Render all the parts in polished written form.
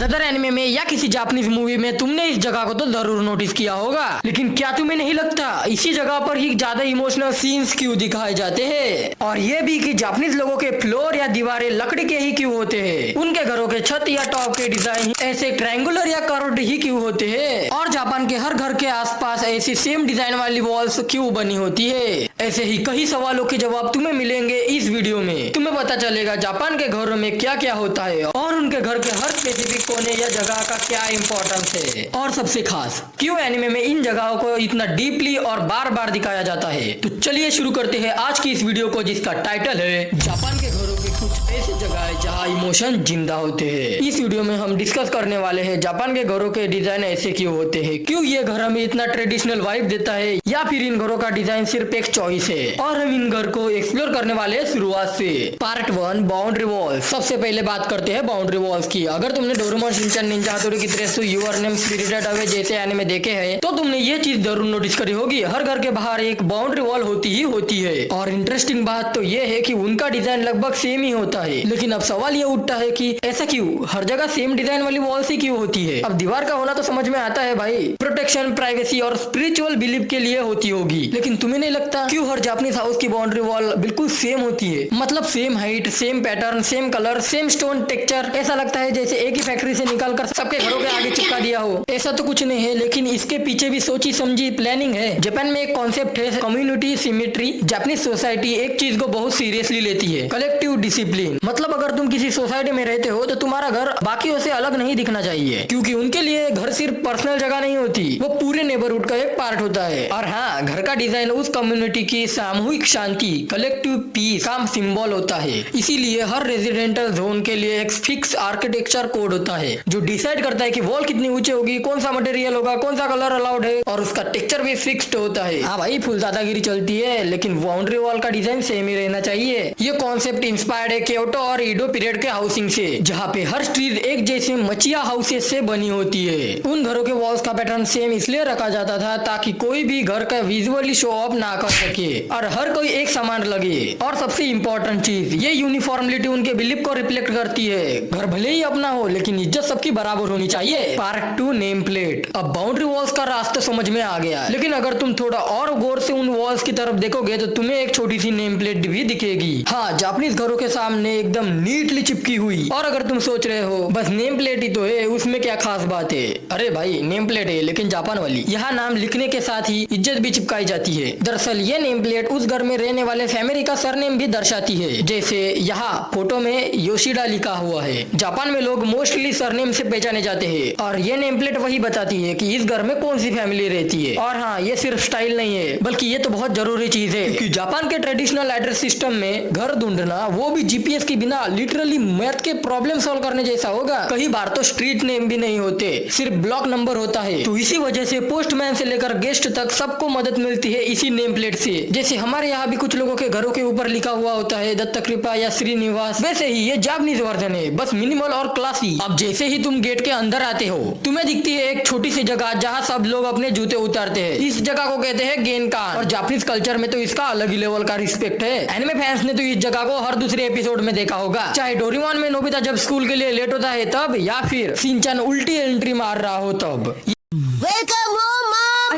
ज्यादातर एनिमे में या किसी जापानीज मूवी में तुमने इस जगह को तो जरूर नोटिस किया होगा, लेकिन क्या तुम्हें नहीं लगता इसी जगह पर ही ज्यादा इमोशनल सीन्स क्यों दिखाए जाते हैं? और ये भी कि जापानीज लोगों के फ्लोर या दीवारें लकड़ी के ही क्यों होते हैं? उनके घरों के छत या टॉप के डिजाइन ऐसे ट्रायंगुलर या कर्व्ड ही क्यों होते हैं? और जापान के हर घर के आसपास ऐसी सेम डिजाइन वाली वॉल्स क्यों बनी होती है? ऐसे ही कई सवालों के जवाब तुम्हें मिलेंगे इस वीडियो में। तुम्हें पता चलेगा जापान के घरों में क्या क्या होता है और उनके घर के हर स्पेसिफिक कोने या जगह का क्या इम्पोर्टेंस है, और सबसे खास क्यों एनिमे में इन जगहों को इतना डीपली और बार बार दिखाया जाता है। तो चलिए शुरू करते हैं आज की इस वीडियो को, जिसका टाइटल है जापान के घरों की कुछ ऐसी जगह है जहाँ इमोशन जिंदा होते हैं। इस वीडियो में हम डिस्कस करने वाले हैं जापान के घरों के डिजाइन ऐसे क्यों होते हैं, क्यों ये घर हमें इतना ट्रेडिशनल वाइब देता है, या फिर इन घरों का डिजाइन सिर्फ एक चॉइस है। और हम इन घर को एक्सप्लोर करने वाले हैं शुरुआत से। Part 1 boundary wall. सबसे पहले बात करते हैं बाउंड्री वॉल्स की। अगर तुमने डोरेमोन, शिनचैन, निंजा हथौड़ी की तरह से योर नेम, स्पिरिटेड अवे जैसे एनिमे देखे हैं तो तुमने ये चीज जरूर नोटिस करी होगी, हर घर के बाहर एक बाउंड्री वॉल होती ही होती है। और इंटरेस्टिंग बात तो ये है कि उनका डिजाइन लगभग सेम ही होता है। लेकिन अब सवाल ये उठता है कि ऐसा क्यों, हर जगह सेम डिजाइन वाली वॉल्स ही क्यों होती है? अब दीवार का होना तो समझ में आता है भाई, प्रोटेक्शन, प्राइवेसी और स्पिरिचुअल बिलीफ के लिए होती होगी। लेकिन तुम्हें नहीं लगता क्यों हर जापानीज हाउस की बाउंड्री वॉल बिल्कुल सेम होती है? मतलब same height, same pattern, same colour, same stone texture. ऐसा लगता है जैसे एक ही फैक्ट्री से निकाल कर सबके घरों के आगे चिपका दिया हो। ऐसा तो कुछ नहीं है, लेकिन इसके पीछे भी सोची समझी प्लानिंग है। जापान में एक कॉन्सेप्ट है कम्युनिटी सिमेट्री। जापानीज सोसाइटी एक चीज को बहुत सीरियसली लेती है, कलेक्टिव डिसिप्लिन। मतलब अगर तुम किसी सोसाइटी में रहते हो तो तुम्हारा घर बाकियों से अलग नहीं दिखना चाहिए, क्योंकि उनके लिए घर सिर्फ पर्सनल जगह नहीं होती, वो पूरे नेबरहुड का एक पार्ट होता है। और हाँ, घर का डिजाइन उस कम्युनिटी की सामूहिक शांति, कलेक्टिव पीस का सिंबल होता है। इसीलिए हर रेजिडेंटल जोन के लिए एक फिक्स आर्किटेक्चर कोड होता है जो डिसाइड करता है कि वॉल कितनी ऊंची होगी, कौन सा मटेरियल होगा, कौन सा कलर अलाउड है, और उसका टेक्सचर भी फिक्स्ड होता है। हाँ भाई, फुल दादागिरी चलती है, लेकिन बाउंड्री वॉल का डिजाइन सेम ही रहना चाहिए। ये कॉन्सेप्ट इंस्पायर्ड है क्योटो और ईडो पीरियड के हाउसिंग से, जहाँ पे हर स्ट्रीट एक जैसे मचिया हाउसेस से बनी होती है। उन घरों के वॉल्स का पैटर्न सेम इसलिए रखा जाता था ताकि कोई भी घर का विजुअली शो ऑफ ना कर सके और हर कोई एक समान लगे। और सबसे इम्पोर्टेंट चीज, ये यूनिफॉर्मिलिटी उनके बिलीफ को रिफ्लेक्ट करती है। घर भले ही अपना हो, लेकिन इज्जत सबकी बराबर होनी चाहिए। Part 2 name plate. अब बाउंड्री वॉल्स का रास्ता समझ में आ गया, लेकिन अगर तुम थोड़ा और गौर से उन वॉल्स की तरफ देखोगे तो तुम्हें एक छोटी सी नेम प्लेट भी दिखेगी। हाँ, जापानीज घरों के सामने एकदम नीटली चिपकी हुई। और अगर तुम सोच रहे हो बस नेम प्लेट ही तो है, उसमें क्या खास बात है? अरे भाई, नेम प्लेट है लेकिन जापान वाली। यहाँ नाम लिखने के साथ ही इज्जत भी चिपकाई जाती है। दरअसल ये नेम प्लेट उस घर में रहने वाले फैमिली का सरनेम भी दर्शाती है। जैसे यहाँ फोटो में योशिडा लिखा हुआ है। जापान में लोग मोस्टली सरनेम से पहचाने जाते हैं, और ये नेम प्लेट वही बताती है कि इस घर में कौन सी फैमिली रहती है। और हाँ, ये सिर्फ स्टाइल नहीं है, बल्कि ये तो बहुत जरूरी चीज है, क्योंकि जापान के ट्रेडिशनल एड्रेस सिस्टम में घर ढूंढना, वो भी जीपीएस के बिना, लिटरली मैथ के प्रॉब्लम सॉल्व करने जैसा होगा। कई बार तो स्ट्रीट नेम भी नहीं होते, सिर्फ ब्लॉक नंबर होता है। तो इसी वजह से पोस्टमैन से लेकर गेस्ट तक सबको मदद मिलती है इसी नेम प्लेट से। जैसे हमारे यहाँ भी कुछ लोगों के घरों के ऊपर लिखा हुआ होता है दत्त कृपा या श्रीनिवास, वैसे ही ये जापानीज वर्जन है, बस मिनिमल और क्लासी। अब जैसे ही तुम गेट के अंदर आते हो, तुम्हें दिखती है एक छोटी सी जगह जहाँ सब लोग अपने जूते उतारते हैं। इस जगह को कहते हैं गेनकान, और जापानीज कल्चर में तो इसका अलग ही लेवल का रिस्पेक्ट है। एनिमे फैंस ने तो इस जगह को हर दूसरे एपिसोड में देखा होगा, चाहे डोरेमोन में नोबिता जब स्कूल के लिए लेट होता है तब, या फिर शिनचैन उल्टी एंट्री मार रहा हो तब।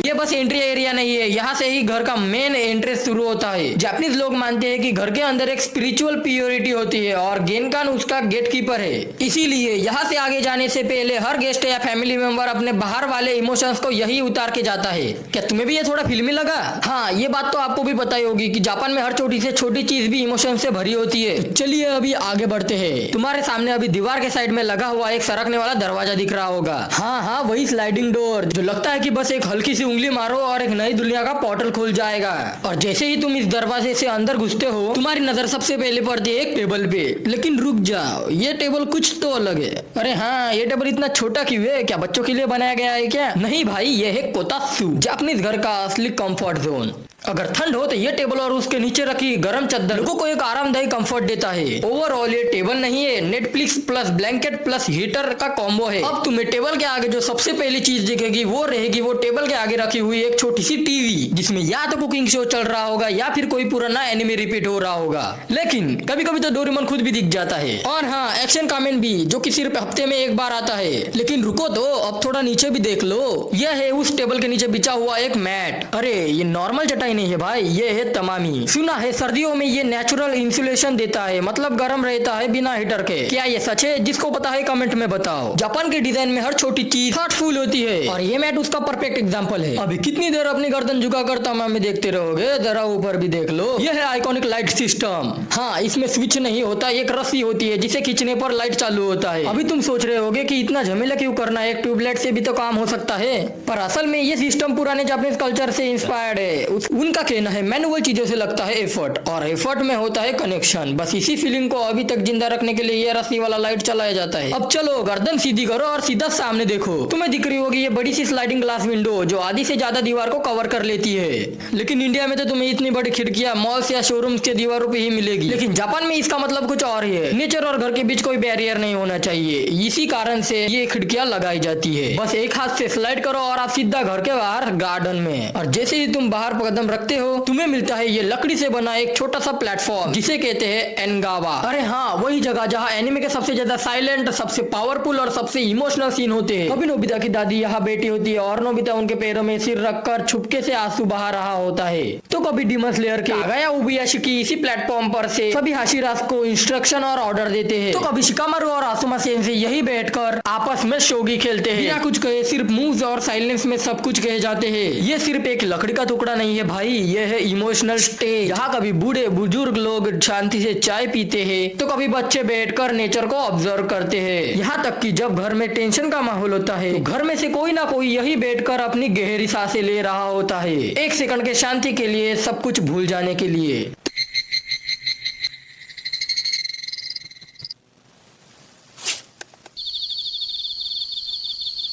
ये बस एंट्री एरिया नहीं है, यहाँ से ही घर का मेन एंट्रेंस शुरू होता है। जापानीज लोग मानते हैं कि घर के अंदर एक स्पिरिचुअल प्योरिटी होती है और गेनकान उसका गेटकीपर है। इसीलिए यहाँ से आगे जाने से पहले हर गेस्ट या फैमिली मेंबर अपने बाहर वाले इमोशंस को यही उतार के जाता है। क्या तुम्हें भी ये थोड़ा फिल्मी लगा? हाँ, ये बात तो आपको भी पता ही होगी कि जापान में हर छोटी से छोटी चीज भी इमोशन से भरी होती है। तो चलिए अभी आगे बढ़ते हैं। तुम्हारे सामने अभी दीवार के साइड में लगा हुआ एक सरकने वाला दरवाजा दिख रहा होगा। हाँ, वही स्लाइडिंग डोर, जो लगता है कि बस एक हल्की सी उंगली मारो और एक नई दुनिया का पोर्टल खुल जाएगा। और जैसे ही तुम इस दरवाजे से अंदर घुसते हो, तुम्हारी नजर सबसे पहले पड़ती है एक टेबल पे। लेकिन रुक जाओ, ये टेबल कुछ तो अलग है। अरे हाँ, ये टेबल इतना छोटा क्यों है? क्या बच्चों के लिए बनाया गया है क्या? नहीं भाई, ये है कोतात्सु, जापानीज घर का असली कंफर्ट जोन। अगर ठंड हो तो ये टेबल और उसके नीचे रखी गर्म चादर लोगों को एक आरामदायी कंफर्ट देता है। ओवरऑल ये टेबल नहीं है, Netflix plus blanket plus heater का कॉम्बो है। अब तुम्हें टेबल के आगे जो सबसे पहली चीज दिखेगी वो रहेगी वो टेबल के आगे रखी हुई एक छोटी सी टीवी, जिसमें या तो कुकिंग शो चल रहा होगा या फिर कोई पुराना एनिमे रिपीट हो रहा होगा। लेकिन कभी कभी तो डोरेमोन खुद भी दिख जाता है। और हाँ, एक्शन कामेन भी, जो कि सिर्फ हफ्ते में एक बार आता है। लेकिन रुको तो, अब थोड़ा नीचे भी देख लो। यह है उस टेबल के नीचे बिछा हुआ एक मैट। अरे ये नॉर्मल चटाई नहीं है भाई, ये है तमामी। सुना है सर्दियों में ये नेचुरल इंसुलेशन देता है, मतलब गर्म रहता है बिना हीटर के। क्या ये सच है? जिसको पता है कमेंट में बताओ। जापान के डिजाइन में हर छोटी चीज थॉटफुल होती है और ये मैट उसका परफेक्ट एग्जांपल है। अभी कितनी देर अपनी गर्दन झुकाकर तमामी देखते रहोगे? जरा ऊपर भी देख लो। यह है आइकॉनिक लाइट सिस्टम। हाँ, इसमें स्विच नहीं होता, एक रस्सी होती है जिसे खींचने पर लाइट चालू होता है। अभी तुम सोच रहे होगे कि इतना झमेला क्यों करना है, एक ट्यूबलाइट से भी तो काम हो सकता है। पर असल में ये सिस्टम पुराने जापानीज कल्चर से इंस्पायर्ड है। उनका कहना है मैनुअल चीजों से लगता है एफर्ट, और एफर्ट में होता है कनेक्शन। बस इसी फीलिंग को अभी तक जिंदा रखने के लिए ये रस्सी वाला लाइट चलाया जाता है। अब चलो गर्दन सीधी करो और सीधा सामने देखो। तुम्हें दिख रही होगी ये बड़ी सी स्लाइडिंग ग्लास विंडो जो आधी से ज्यादा दीवार को कवर कर लेती है। लेकिन इंडिया में तो तुम्हें इतनी बड़ी खिड़कियां मॉल्स या शोरूम्स के दीवारों पे ही मिलेगी। लेकिन जापान में इसका मतलब कुछ और ही है। नेचर और घर के बीच कोई बैरियर नहीं होना चाहिए, इसी कारण से ये खिड़कियां लगाई जाती है। बस एक हाथ से स्लाइड करो और आप सीधा घर के बाहर गार्डन में। और जैसे ही तुम बाहर कदम रखते हो तुम्हें मिलता है ये लकड़ी से बना एक छोटा सा प्लेटफॉर्म जिसे कहते हैं एनगावा। अरे हाँ, वही जगह जहाँ एनिमे के सबसे ज्यादा साइलेंट, सबसे पावरफुल और सबसे इमोशनल सीन होते हैं। कभी नोबिता की दादी यहाँ बैठी होती है और नोबिता उनके पैरों में सिर रखकर छुपके से आंसू बहा रहा होता है। तो कभी डिमन स्लेयर के आगाया उबियाशिकी इसी प्लेटफॉर्म पर से सभी हाशिरास को इंस्ट्रक्शन और ऑर्डर देते हैं। तो कभी शिकामारू और आसुमा सेंसेई यही बैठकर आपस में शोगी खेलते हैं। बिना कुछ कहे सिर्फ मूव्स और साइलेंस में सब कुछ कहे जाते हैं। ये सिर्फ एक लकड़ी का टुकड़ा नहीं है भाई, ये है इमोशनल स्टेज। यहाँ कभी बूढ़े बुजुर्ग लोग शांति से चाय पीते हैं तो कभी बच्चे बैठकर नेचर को ऑब्जर्व करते हैं। यहाँ तक कि जब घर में टेंशन का माहौल होता है तो घर में से कोई ना कोई यही बैठकर अपनी गहरी सांसें ले रहा होता है, एक सेकंड के शांति के लिए, सब कुछ भूल जाने के लिए।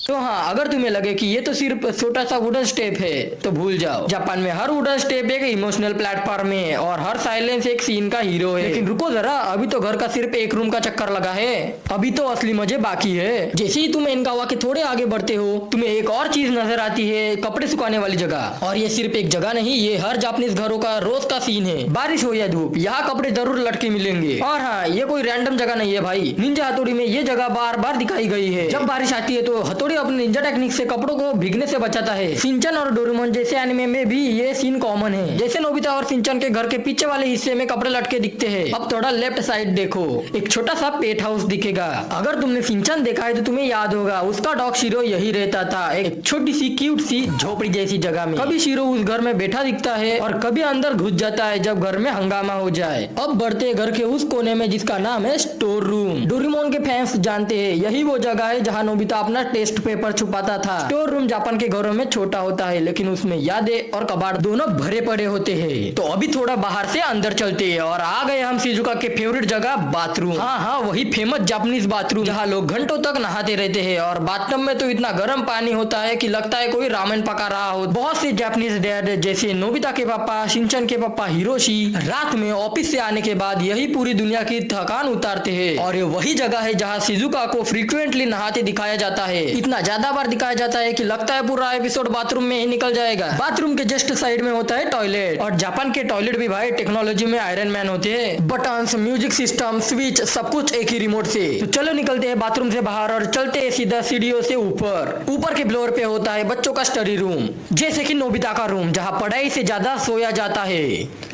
तो हाँ, अगर तुम्हें लगे कि ये तो सिर्फ छोटा सा वुडन स्टेप है तो भूल जाओ। जापान में हर वुडन स्टेप एक इमोशनल प्लेटफॉर्म है और हर साइलेंस एक सीन का हीरो है। लेकिन रुको जरा, अभी तो घर का सिर्फ एक रूम का चक्कर लगा है, अभी तो असली मजे बाकी है। जैसे ही तुम एनगावा के थोड़े आगे बढ़ते हो तुम्हें एक और चीज नजर आती है, कपड़े सुखाने वाली जगह। और ये सिर्फ एक जगह नहीं, ये हर जापानीज घरों का रोज का सीन है। बारिश हो या धूप, यहाँ कपड़े जरूर लटके मिलेंगे। और हाँ, ये कोई रैंडम जगह नहीं है भाई, निंजा हथौड़ी में ये जगह बार बार दिखाई गई है। जब बारिश आती है तो हथौड़ी अपने निंजा टेक्निक से कपड़ों को भीगने से बचाता है। शिनचैन और डोरेमोन जैसे एनिमे में भी ये सीन कॉमन है। जैसे नोबिता और शिनचैन के घर के पीछे वाले हिस्से में कपड़े लटके दिखते हैं। अब थोड़ा लेफ्ट साइड देखो, एक छोटा सा पेट हाउस दिखेगा। अगर तुमने शिनचैन देखा है तो तुम्हें याद होगा उसका डॉग शिरो यही रहता था, एक छोटी सी क्यूट सी झोपड़ी जैसी जगह में। कभी शिरो उस घर में बैठा दिखता है और कभी अंदर घुस जाता है जब घर में हंगामा हो जाए। अब बढ़ते घर के उस कोने में जिसका नाम है स्टोर रूम। डोरेमोन के फैंस जानते हैं यही वो जगह है जहाँ नोबिता अपना टेस्ट पेपर छुपाता था। स्टोर रूम जापान के घरों में छोटा होता है लेकिन उसमें यादें और कबाड़ दोनों भरे पड़े होते हैं। तो अभी थोड़ा बाहर से अंदर चलते हैं और आ गए हम शिजुका के फेवरेट जगह बाथरूम। हाँ, वही फेमस जापानीज बाथरूम जहाँ लोग घंटों तक नहाते रहते हैं और बाथटब में तो इतना गर्म पानी होता है कि लगता है कोई रामेन पका रहा हो। बहुत से जापानीज डैड जैसे नोबिता के पापा, शिनचैन के पापा हिरोशी रात में ऑफिस से आने के बाद यही पूरी दुनिया की थकान उतारते हैं। और ये वही जगह है जहाँ शिजुका को फ्रीक्वेंटली नहाते दिखाया जाता है, इतना ज्यादा बार दिखाया जाता है कि लगता है पूरा एपिसोड बाथरूम में ही निकल जाएगा। बाथरूम के जस्ट साइड में होता है टॉयलेट, और जापान के टॉयलेट भी भाई टेक्नोलॉजी में आयरन मैन होते हैं। बटन्स, म्यूजिक सिस्टम, स्विच सब कुछ एक ही रिमोट से। तो चलो निकलते हैं बाथरूम से बाहर और चलते हैं सीधा सीढ़ियों से ऊपर के फ्लोर पे होता है बच्चों का स्टडी रूम, जैसे कि नोबिता का रूम जहाँ पढ़ाई से ज्यादा सोया जाता है।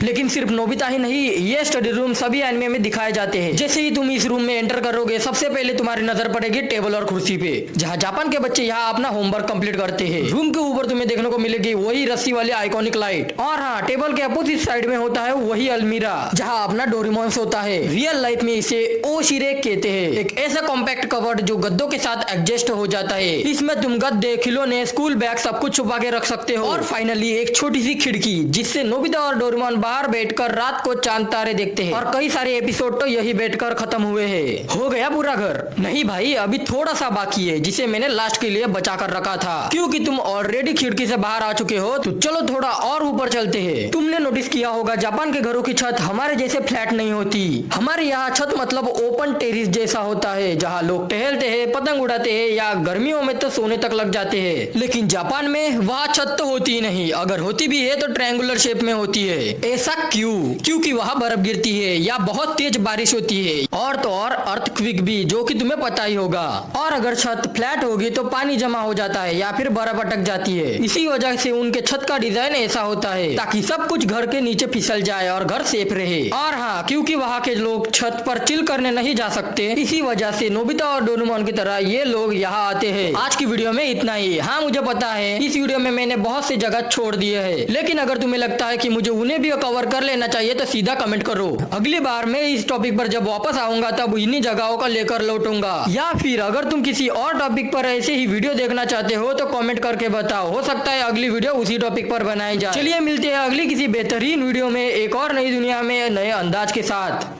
लेकिन सिर्फ नोबिता ही नहीं, ये स्टडी रूम सभी एनिमे में दिखाए जाते हैं। जैसे ही तुम इस रूम में एंटर करोगे सबसे पहले तुम्हारी नजर पड़ेगी टेबल और कुर्सी पे, जहाँ जापान के बच्चे यहाँ अपना होमवर्क कंप्लीट करते हैं। रूम के ऊपर तुम्हें देखने को मिलेगी वही रस्सी वाली आइकॉनिक लाइट, और हाँ, टेबल के अपोजिट साइड में होता है वही अलमीरा जहाँ अपना डोरेमोन सोता है। रियल लाइफ में इसे ओशिरे कहते हैं, एक ऐसा कॉम्पैक्ट कवर्ड जो गद्दों के साथ एडजस्ट हो जाता है। इसमें तुम गद्दे, खिलौने, स्कूल बैग सब कुछ छुपा के रख सकते हो। और फाइनली एक छोटी सी खिड़की जिससे नोबिता और डोरेमोन बाहर बैठकर रात को चांद तारे देखते हैं। और कई सारे एपिसोड तो यही बैठकर खत्म हुए हैं। हो गया पूरा घर? नहीं भाई, अभी थोड़ा सा बाकी है जिसे मैंने लास्ट के लिए बचा कर रखा था। क्योंकि तुम ऑलरेडी खिड़की से बाहर आ चुके हो तो चलो थोड़ा और ऊपर चलते हैं। तुमने नोटिस किया होगा जापान के घरों की छत हमारे जैसे फ्लैट नहीं होती। हमारे यहाँ छत मतलब ओपन टेरिस जैसा होता है, जहाँ लोग टहलते हैं, पतंग उड़ाते हैं या गर्मियों में तो सोने तक लग जाते हैं। लेकिन जापान में वहाँ छत तो होती ही नहीं, अगर होती भी है तो ट्रायंगुलर शेप में होती है। ऐसा क्यों? क्योंकि वहाँ बर्फ गिरती है या बहुत तेज बारिश होती है, और तो और अर्थक्वेक भी, जो कि तुम्हें पता ही होगा। और अगर छत फ्लैट होगी तो पानी जमा हो जाता है या फिर बर्फ अटक जाती है। इसी वजह से उनके छत का डिजाइन ऐसा होता है ताकि सब कुछ घर के नीचे फिसल जाए और घर सेफ रहे। और हाँ, क्योंकि वहाँ के लोग छत पर चिल करने नहीं जा सकते, इसी वजह से नोबिता और डोरेमोन की तरह ये लोग यहाँ आते हैं। आज की वीडियो में इतना ही। हाँ, मुझे पता है इस वीडियो में मैंने बहुत सी जगह छोड़ दिए है, लेकिन अगर तुम्हें लगता है कि मुझे उन्हें भी कवर कर लेना चाहिए तो सीधा कमेंट करो। अगली बार मैं इस टॉपिक पर जब वापस आऊंगा तब इन्हीं जगहों का लेकर लौटूंगा। या फिर अगर तुम किसी और टॉपिक पर ऐसे ही वीडियो देखना चाहते हो तो कमेंट करके बताओ, हो सकता है अगली वीडियो उसी टॉपिक पर बनाई जाए। चलिए मिलते हैं अगली किसी बेहतरीन वीडियो में एक और नई दुनिया में नए अंदाज के साथ।